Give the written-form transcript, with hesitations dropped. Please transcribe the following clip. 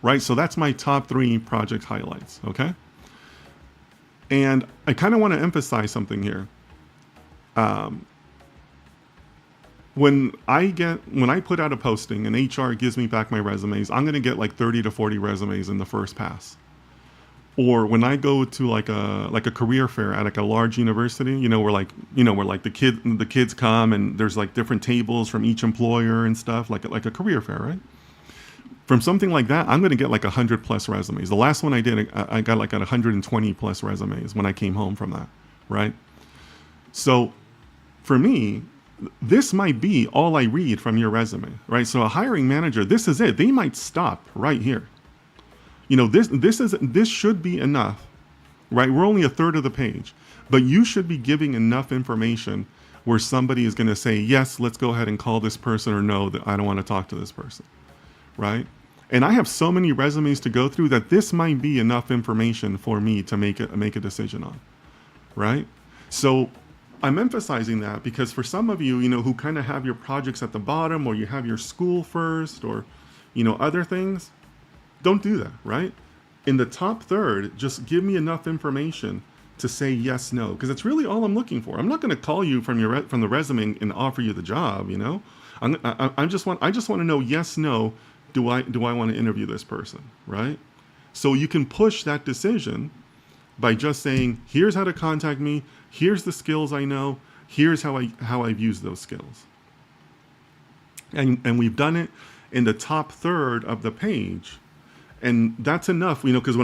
right? So that's my top 3 project highlights, okay? And I kind of want to emphasize something here. When I put out a posting and HR gives me back my resumes, I'm going to get like 30 to 40 resumes in the first pass. Or when I go to like a career fair at like a large university, where like the kids come and there's like different tables from each employer and stuff, like a career fair, right? From something like that, I'm going to get like 100 plus resumes. The last one I did, I got like 120 plus resumes when I came home from that, right? So for me, this might be all I read from your resume, right? So a hiring manager, this is it. They might stop right here. This should be enough, right? We're only a third of the page, but you should be giving enough information where somebody is going to say, yes, let's go ahead and call this person, or no, that I don't want to talk to this person, right? And I have so many resumes to go through that this might be enough information for me to make a decision on, right? So I'm emphasizing that because for some of you, who kind of have your projects at the bottom, or you have your school first, or, other things, don't do that, right? In the top third, just give me enough information to say yes, no, because it's really all I'm looking for. I'm not going to call you from the resume and offer you the job. I just want to know yes, no. Do I want to interview this person, right? So you can push that decision by just saying, here's how to contact me, here's the skills I know, here's how I've used those skills. And we've done it in the top third of the page. And that's enough, because when